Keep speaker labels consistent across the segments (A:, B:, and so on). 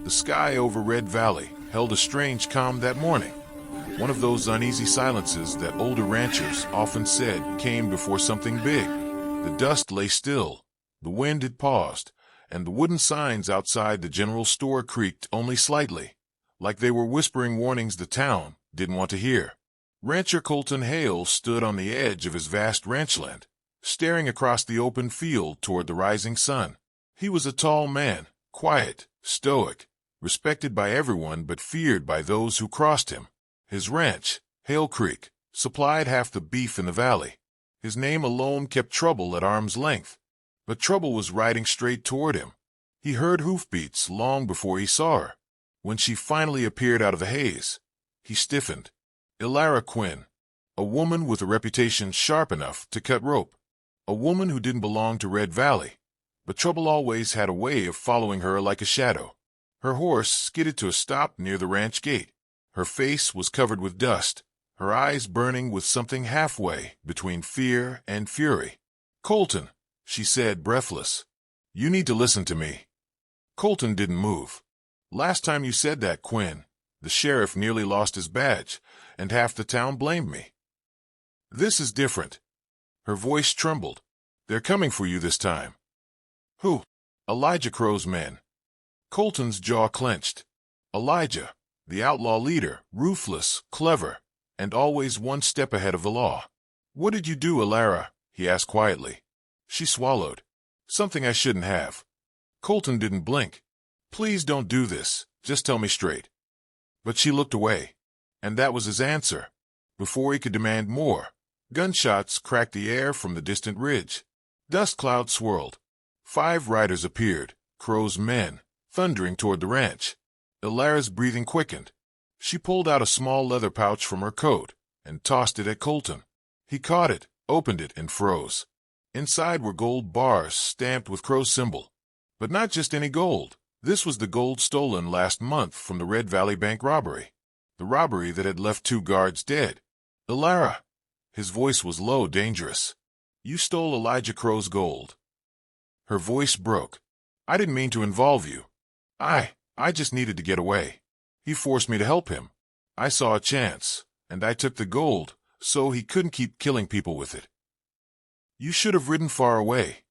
A: The sky over Red Valley held a strange calm that morning. One of those uneasy silences that older ranchers often said came before something big. The dust lay still, the wind had paused, and the wooden signs outside the general store creaked only slightly, like they were whispering warnings the town didn't want to hear. Rancher Colton Hale stood on the edge of his vast ranchland, staring across the open field toward the rising sun. He was a tall man, quiet, stoic, respected by everyone but feared by those who crossed him. His ranch, Hale Creek, supplied half the beef in the valley. His name alone kept trouble at arm's length. But trouble was riding straight toward him. He heard hoofbeats long before he saw her. When she finally appeared out of the haze, he stiffened. Elara Quinn, a woman with a reputation sharp enough to cut rope. A woman who didn't belong to Red Valley, but trouble always had a way of following her like a shadow. Her horse skidded to a stop near the ranch gate. Her face was covered with dust, her eyes burning with something halfway between fear and fury. "Colton," she said, breathless. "You need to listen to me." Colton didn't move. "Last time you said that, Quinn, the sheriff nearly lost his badge, and half the town blamed me. This is different." Her voice trembled. "They're coming for you this time." "Who?" "Elijah Crow's men." Colton's jaw clenched. Elijah, the outlaw leader, ruthless, clever, and always one step ahead of the law. "What did you do, Elara?" he asked quietly. She swallowed. "Something I shouldn't have." Colton didn't blink. "Please don't do this. Just tell me straight." But she looked away. And that was his answer. Before he could demand more, gunshots cracked the air from the distant ridge. Dust clouds swirled. 5 riders appeared, Crow's men, thundering toward the ranch. Elara's breathing quickened. She pulled out a small leather pouch from her coat and tossed it at Colton. He caught it, opened it, and froze. Inside were gold bars stamped with Crow's symbol. But not just any gold. This was the gold stolen last month from the Red Valley Bank robbery. The robbery that had left 2 guards dead. "Elara," his voice was low, dangerous. "You stole Elijah Crow's gold." Her voice broke. "I didn't mean to involve you. I just needed to get away. He forced me to help him. I saw a chance, and I took the gold, so he couldn't keep killing people with it." "You should have ridden far away,"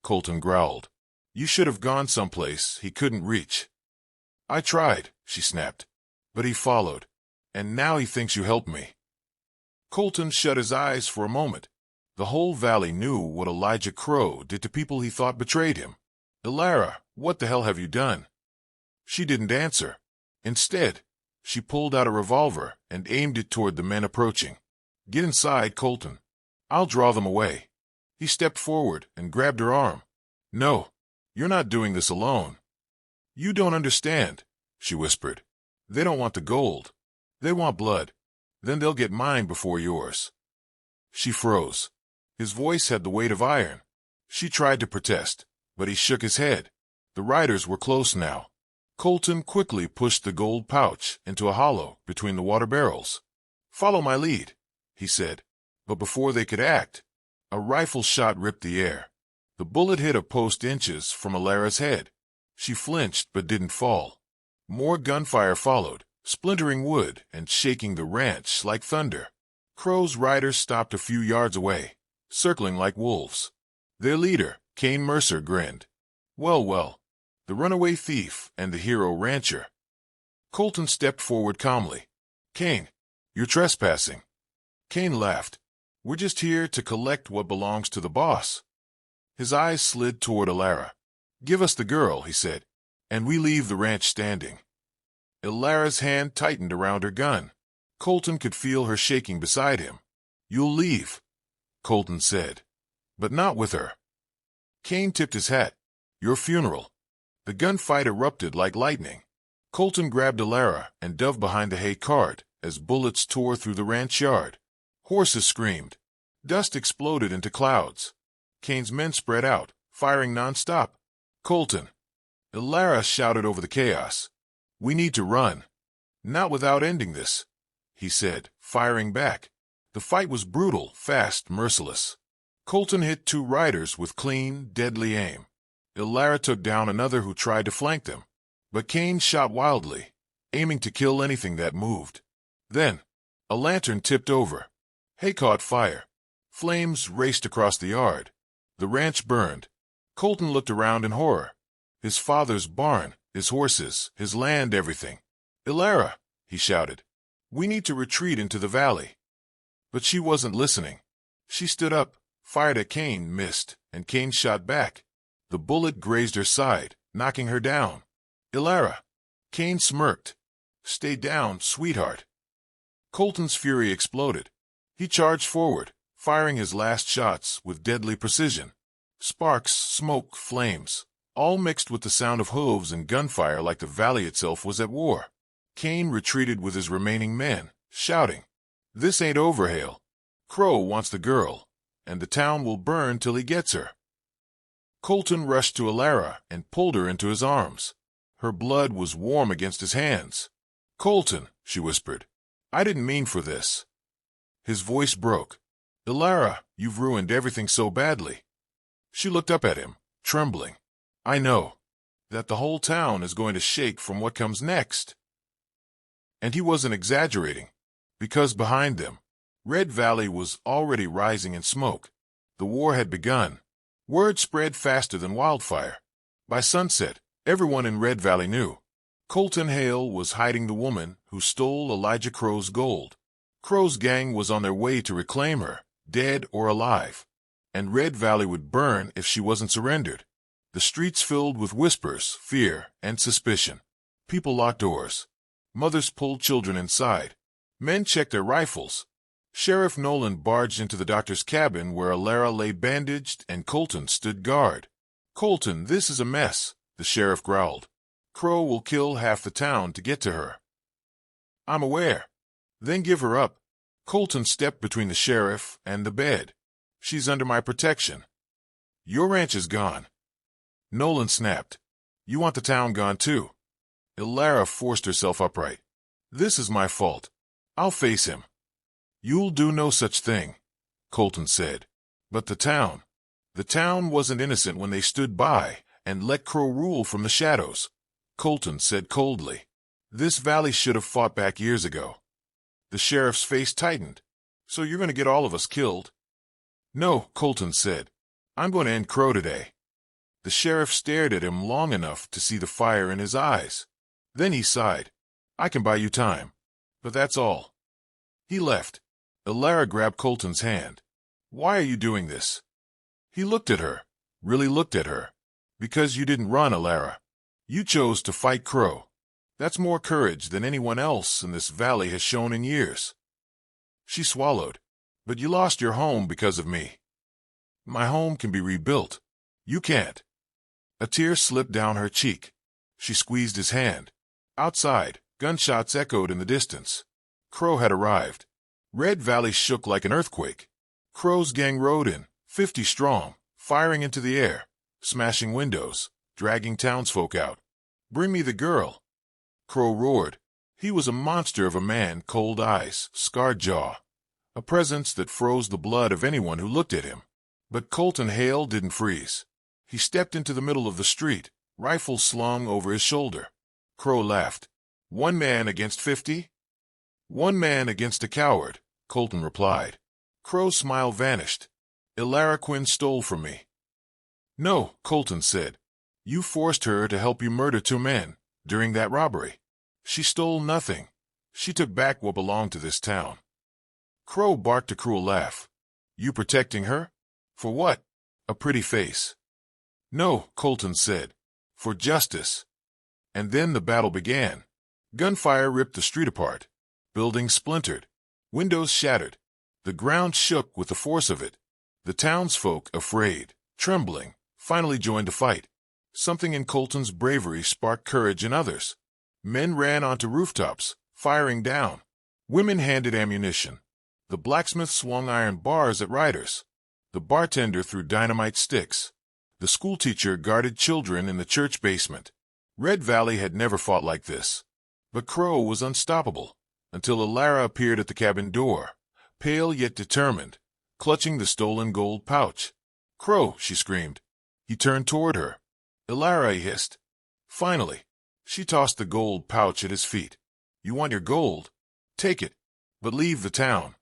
A: Colton growled. "You should have gone someplace he couldn't reach." "I tried," she snapped. "But he followed. And now he thinks you helped me." Colton shut his eyes for a moment. The whole valley knew what Elijah Crow did to people he thought betrayed him. "Elara, what the hell have you done?" She didn't answer. Instead, she pulled out a revolver and aimed it toward the men approaching. "Get inside, Colton. I'll draw them away." He stepped forward and grabbed her arm. "No, you're not doing this alone." "You don't understand," she whispered. "They don't want the gold. They want blood. Then they'll get mine before yours." She froze. His voice had the weight of iron. She tried to protest, but he shook his head. The riders were close now. Colton quickly pushed the gold pouch into a hollow between the water barrels. "Follow my lead," he said. But before they could act, a rifle shot ripped the air. The bullet hit a post inches from Elara's head. She flinched but didn't fall. More gunfire followed, splintering wood and shaking the ranch like thunder. Crow's riders stopped a few yards away, circling like wolves. Their leader, Kane Mercer, grinned. Well, the runaway thief and the hero rancher." Colton stepped forward calmly. "Kane, you're trespassing." Kane laughed. "We're just here to collect what belongs to the boss." His eyes slid toward Elara. "Give us the girl," he said, "and we leave the ranch standing." Elara's hand tightened around her gun. Colton could feel her shaking beside him. "You'll leave," Colton said. "But not with her." Kane tipped his hat. "Your funeral." The gunfight erupted like lightning. Colton grabbed Elara and dove behind the hay cart as bullets tore through the ranch yard. Horses screamed. Dust exploded into clouds. Kane's men spread out, firing nonstop. "Colton!" Elara shouted over the chaos. "We need to run." "Not without ending this," he said, firing back. The fight was brutal, fast, merciless. Colton hit 2 riders with clean, deadly aim. Elara took down another who tried to flank them. But Cain shot wildly, aiming to kill anything that moved. Then, a lantern tipped over. Hay caught fire. Flames raced across the yard. The ranch burned. Colton looked around in horror. His father's barn, his horses, his land, everything. "Ilara," he shouted. "We need to retreat into the valley." But she wasn't listening. She stood up, fired at Cain, missed, and Cain shot back. The bullet grazed her side, knocking her down. "Ilara." Cain smirked. "Stay down, sweetheart." Colton's fury exploded. He charged forward, firing his last shots with deadly precision. Sparks, smoke, flames, all mixed with the sound of hooves and gunfire like the valley itself was at war. Cain retreated with his remaining men, shouting, "This ain't over, Hale. Crow wants the girl, and the town will burn till he gets her." Colton rushed to Ilara and pulled her into his arms. Her blood was warm against his hands. "Colton," she whispered, "I didn't mean for this." His voice broke. "Ilara, you've ruined everything so badly." She looked up at him, trembling. "I know that the whole town is going to shake from what comes next." And he wasn't exaggerating, because behind them, Red Valley was already rising in smoke. The war had begun. Word spread faster than wildfire. By sunset, everyone in Red Valley knew. Colton Hale was hiding the woman who stole Elijah Crow's gold. Crow's gang was on their way to reclaim her, dead or alive. And Red Valley would burn if she wasn't surrendered. The streets filled with whispers, fear, and suspicion. People locked doors. Mothers pulled children inside. Men checked their rifles. Sheriff Nolan barged into the doctor's cabin where Ilara lay bandaged and Colton stood guard. "Colton, this is a mess," the sheriff growled. "Crow will kill half the town to get to her." "I'm aware." "Then give her up." Colton stepped between the sheriff and the bed. "She's under my protection." "Your ranch is gone." Nolan snapped. "You want the town gone too?" Ilara forced herself upright. "This is my fault. I'll face him." "You'll do no such thing," Colton said. "But the town wasn't innocent when they stood by and let Crow rule from the shadows," Colton said coldly. "This valley should have fought back years ago." The sheriff's face tightened. "So you're going to get all of us killed?" "No," Colton said. "I'm going to end Crow today." The sheriff stared at him long enough to see the fire in his eyes. Then he sighed. "I can buy you time. But that's all." He left. Ilara grabbed Colton's hand. "Why are you doing this?" He looked at her, really looked at her. "Because you didn't run, Ilara. You chose to fight Crow. That's more courage than anyone else in this valley has shown in years." She swallowed. "But you lost your home because of me." "My home can be rebuilt. You can't." A tear slipped down her cheek. She squeezed his hand. Outside, gunshots echoed in the distance. Crow had arrived. Red Valley shook like an earthquake. Crow's gang rode in, 50 strong, firing into the air, smashing windows, dragging townsfolk out. "Bring me the girl." Crow roared. He was a monster of a man, cold eyes, scarred jaw, a presence that froze the blood of anyone who looked at him. But Colton Hale didn't freeze. He stepped into the middle of the street, rifle slung over his shoulder. Crow laughed. "1 man against 50? 1 man against a coward," Colton replied. Crow's smile vanished. "Ilara Quinn stole from me." "No," Colton said. "You forced her to help you murder 2 men during that robbery. She stole nothing. She took back what belonged to this town." Crow barked a cruel laugh. "You protecting her? For what? A pretty face." "No," Colton said. "For justice." And then the battle began. Gunfire ripped the street apart. Buildings splintered. Windows shattered. The ground shook with the force of it. The townsfolk, afraid, trembling, finally joined the fight. Something in Colton's bravery sparked courage in others. Men ran onto rooftops, firing down. Women handed ammunition. The blacksmith swung iron bars at riders. The bartender threw dynamite sticks. The schoolteacher guarded children in the church basement. Red Valley had never fought like this. But Crow was unstoppable, until Ilara appeared at the cabin door, pale yet determined, clutching the stolen gold pouch. "Crow!" she screamed. He turned toward her. "Ilara," he hissed. "Finally." She tossed the gold pouch at his feet. You want your gold? Take it, but leave the town.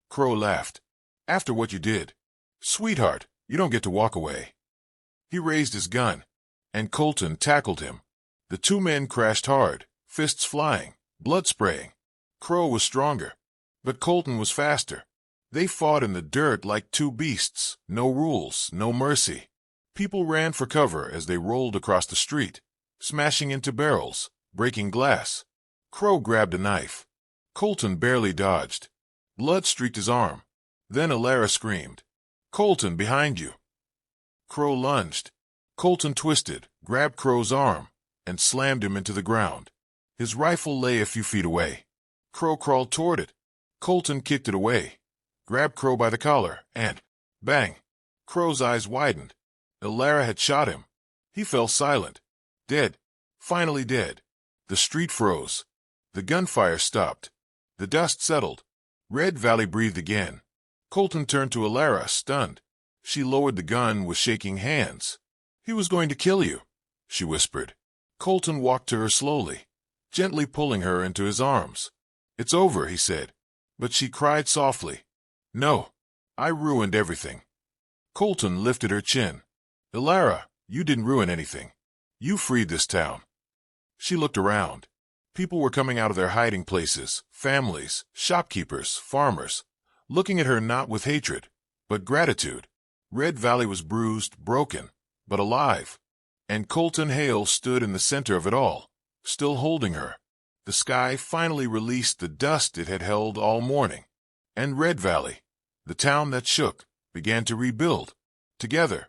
A: Crow laughed. After what you did. Sweetheart, you don't get to walk away. He raised his gun, and Colton tackled him. The two men crashed hard, fists flying, blood spraying. Crow was stronger, but Colton was faster. They fought in the dirt like two beasts, no rules, no mercy. People ran for cover as they rolled across the street, smashing into barrels, breaking glass. Crow grabbed a knife. Colton barely dodged. Blood streaked his arm. Then Alara screamed, "Colton, behind you!" Crow lunged. Colton twisted, grabbed Crow's arm, and slammed him into the ground. His rifle lay a few feet away. Crow crawled toward it. Colton kicked it away, grabbed Crow by the collar, and bang! Crow's eyes widened. Alara had shot him. He fell silent. Dead. Finally dead. The street froze. The gunfire stopped. The dust settled. Red Valley breathed again. Colton turned to Alara, stunned. She lowered the gun with shaking hands. "He was going to kill you," she whispered. Colton walked to her slowly, gently pulling her into his arms. "It's over," he said. But she cried softly, "No, I ruined everything." Colton lifted her chin. "Alara, you didn't ruin anything. You freed this town." She looked around. People were coming out of their hiding places, families, shopkeepers, farmers, looking at her not with hatred, but gratitude. Red Valley was bruised, broken, but alive. And Colton Hale stood in the center of it all, still holding her. The sky finally released the dust it had held all morning. And Red Valley, the town that shook, began to rebuild. Together,